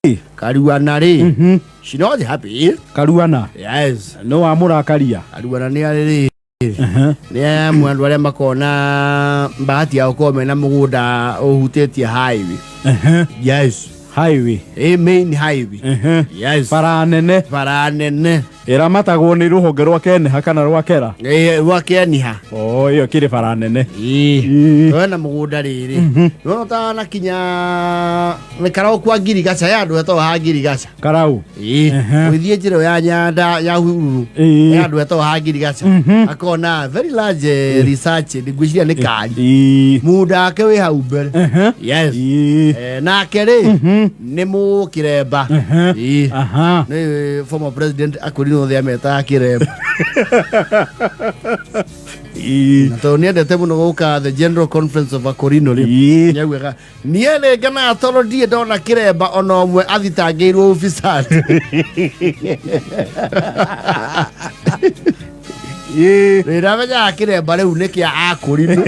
Karuana ri. She not happy. Karuana. Yes. No amura karia. Karuana ni ari. Ni mwandu wale makona bahati ya ukome na mugunda ohutetie highway. Yes. Highway. Main highway. Yes. Paranene. Paranene. Iramatagwo ni ruhonge rwa kene hakana rwa kera. Rwa keniha. Oh, iyo kiri paranene. Twana mugunda riri. No ta na kinya ne karau kwa girigaca ya andu eto ha girigaca. Karau. Withie njiro ya nyanda ya hururu. Ya andu eto ha girigaca. Akona very large research ngwiciria ni kani. Muda ke we hau mbere. Yes. Na kere ni mu kiremba. Ni former president akorino the meta kiremba. To niendete muno guka the General Conference of Akorino ri nyawega niene gana atoro die ndona kiremba ona omwe athitangirwo officer rira vya kiremba riu nikia Akorino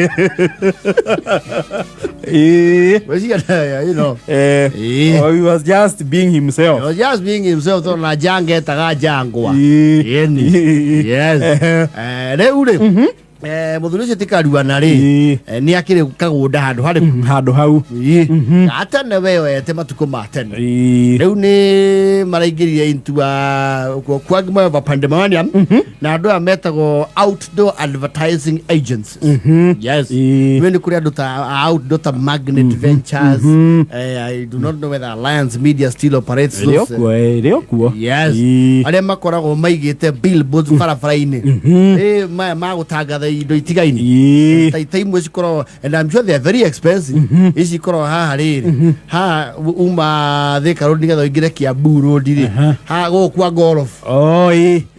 you know he was just being himself. He was just being himself. So na jange taga jangwa yeni yes reure muthuri ti Karuana ri ni akire kagunda handu hau ata ne we ete matuko matene riu ni maraingiriye into kwagma of pandemonium na andu ametago outdoor advertising agencies. Yes, when kuri andu ta outdoor ta Magnet Ventures. I do not know whether Alliance Media still operates those. Yes, aria makorago maigite billboards farafaraini magutangatha indo itigaini taimwe cikoro, and I'm sure they are very expensive. Ici koro haha riri ha uma Thika road nigetha ingire Kiambu road ri ha gukwa golf.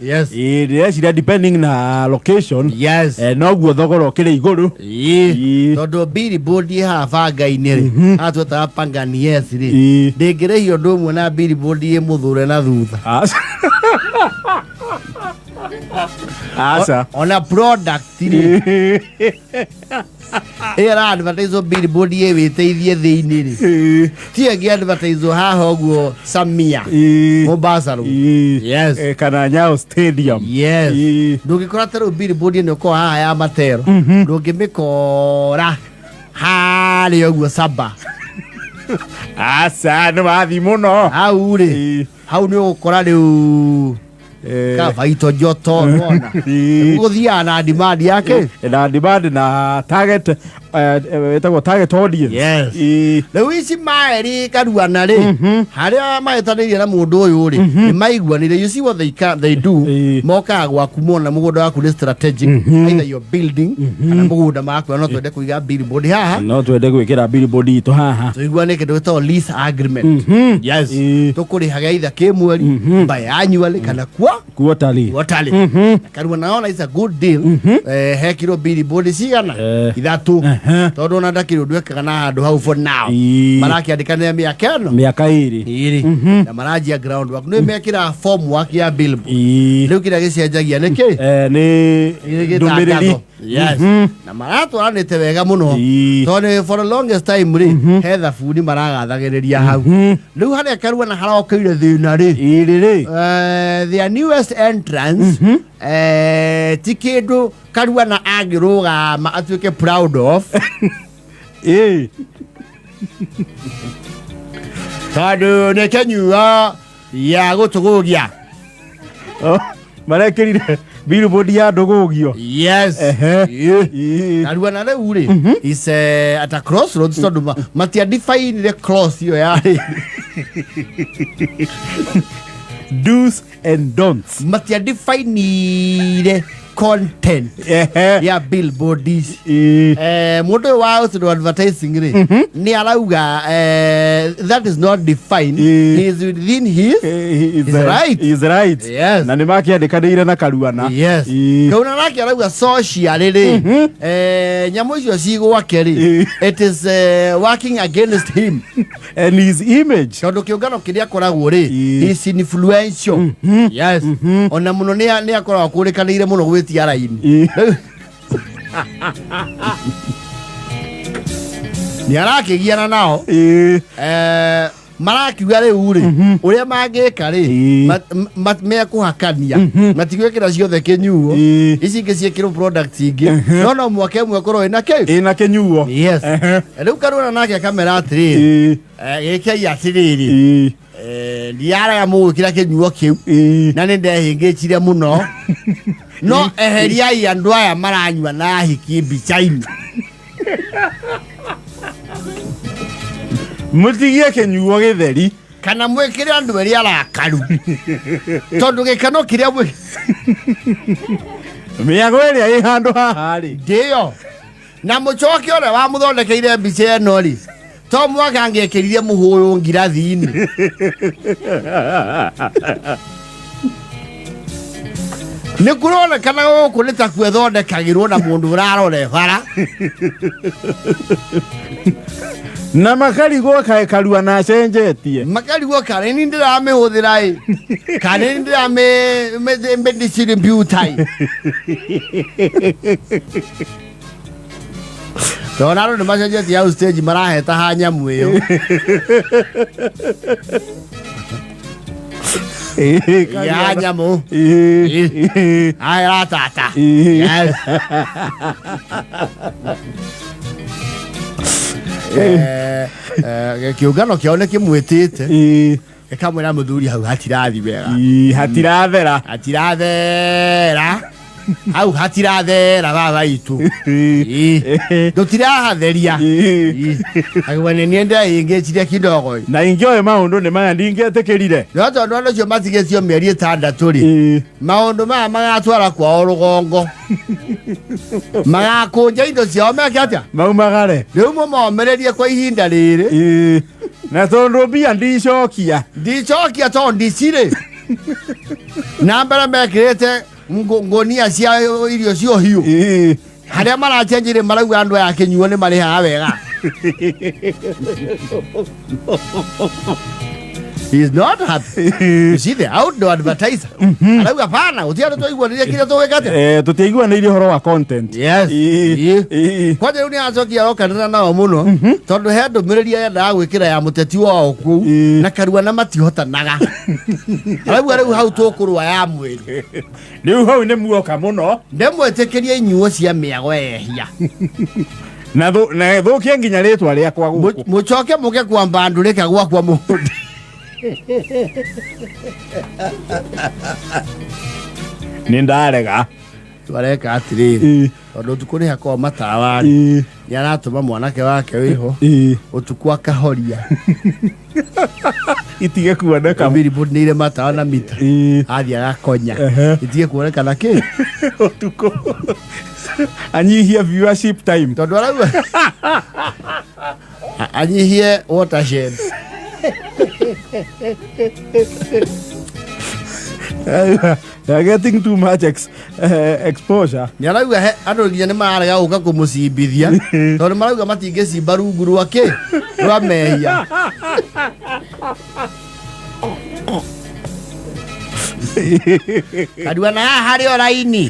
Yes, yes, depending na location. Yes, no guo thogoro kire iguru tondu billboard ha banga-ini ri ha tweta Panganies ri ndingire hiyo ndu na billboard ye muthure na thutha asa on a product ri era advertise billboard ye witeithie thiini ri ti agi advertise haha oguo Samia Mombasa ro. Yes, kana Nyayo Stadium. Yes, ndungikora tero billboard ni ko haha ya Matero ndungimikora hari oguo Saba asa no bathi muno hau ri hau ni ukora riu kava ito joto nona guthia na demand yake na demand na target etagwo target audience. Yes, riu ici maeri Karuana ri haria maetanirie na mundu uyu ri ni maiguanire. You see what they do moka gwaku mona mugunda waku ni strategic either you're building kana mugunda maku no twende kuiga billboard haha no twende gwikira billboard ito haha tuiguane kindu to lease agreement. Yes, tukurihaga either kimweri biannually kana quarterly. Karuana naona is a good deal. Hekiro billboard cigana ithatu tondu na ndakiro ndwekaga na handu hau for now maraki andikane miaka iri na marajia ground work no mekira form work ya billboard riu kira gicenjagia niki ni ndumiriri. Yes, na maratu anite wega muno tondu for the longest time ri hetha buni maragathagiriria hau riu haria Karuana harokeire thina ri their newest entrance tikindu Karuana agirugama atuike proud of tondu ni kenyua ya gutugugia marekirire billboard ya ndugugio. Yes, Karuana riu ri is at a crossroads tondu matia define the cross yo ya do's and don'ts matia define content ya billboard is mundu wa auto advertising ri ni arauga that is not defined. He is within his right. He is right. Yes, na ni makiandikaniire na Karuana. Yes, Karuana nake arauga social ri nyamu icio cigwake ri it is working against him and his image tondu kiungano kiria koragwo ri is influential. Yes, ona muno ni akoragwo kurikanire muno gwitia raini ni arakigiana nao marakiuga rĩu rĩ ũrĩa mangĩka rĩ mekũhakania matigwĩkĩra ciothe kĩnyuo ici ingĩ ciĩkĩrwo products ingĩ no mwaka ĩmwe korwo ĩna kĩnyuo rĩu Karũna nake kamera atĩrĩrĩ gĩkĩai atĩrĩrĩ ndiarega mũgwĩkĩra kĩnyuo kĩu na nĩ ndehĩngĩcire mũno no eheriai andũ aya maranyua na hiki mbica-inĩ mũtigie kĩnyuo gĩtheri kana mwĩkĩre andũ erĩ arakaru tondũ gĩkano kĩrĩa mĩago ĩrĩa ĩ handũ haha rĩ ndĩyo na mũcoke ũrĩa wamũthondekeire mbica ĩno rĩ to mwaka angĩekĩrire mũhũyũ ngirathi-inĩ nĩ kũronekana gũkũ nĩ ta kwĩthondekagĩrwo na mũndũ ũrarore bara na makarigwo kaĩ Karũna acenjetie makarigwo kana nĩ ndĩramĩhũthĩra ĩ kana nĩ ndĩramĩdistribute tona andũ nĩ macenjetie hau stage maraheta ha nyamũ ĩyo ya nyamũ aya tata kĩũngano kĩao nĩ kĩmwĩtĩte gĩkamwĩra mũthuri hau hatirathi wega hatirathera hau hatirathera baba itu ndũtirahatheria agwene nĩ ndehĩngĩcire kidogo na ingĩoĩ maũndũ nĩ maya ndingĩetĩkĩrire no tondũ andũ acio matigĩcio mĩeri 6 rĩ maũndũ maya magatwara kwao rũgongo magakũnja indo ciao meke atĩa maumagare rĩu mũmomererie kwa ihinda rĩrĩ na tondũ mbia ndicokia tondũ ndicirĩ na mbere mekĩrĩte ngonia cia irio cio hiũ harĩa marachenjire marauga andũ aya kĩnyuo nĩ marĩhaga wega He is not happy. You see the outdoor advertiser. Arauga pana utiano twaiguanĩria kĩrĩa tũgĩkate tũtiaiguanĩirie ũhoro wa content yes kwanja rĩu nĩ acokia okanĩra nao mũno tondũ he ndũmĩrĩri yendaga gwĩkĩra ya mũteti wao kũu na Karũna matihotanaga arauga rĩu hau tũkũrũa ya mwĩrĩ rĩu hau nĩ muoka mũno ndĩmwĩtĩkĩrie inyuo cia mĩago ehia na thũkie nginya rĩtwa rĩakwa gũkũ mũcoke mũke kwamba ndũrĩka gwakwa mũndũ nĩ ndarega twareka atĩrĩrĩ tondũ ũtukũ nĩ hakorwo matawa nĩ aratũma mwanake wake wĩho ũtukũ akahoria itige kuoneka billboard nĩ irĩ matawa na mita athiĩ agakonya itige kuonekana kĩ ũtukũ anyihie viewership time tondũ arauga anyihie watershed They're getting too much exposure. Nĩ arauga he andũ nginya nĩ mararega gũka kũmũcimbithia tondũ marauga matingĩcimba rungu rwake rwa mehia Karũna harĩ o raini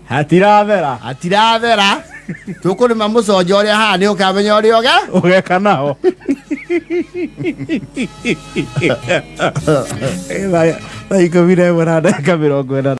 hatirathera tũkũrĩma mũconjo ũrĩa haha nĩ ũkamenya ũrĩa ũgeka nao thaa 12:40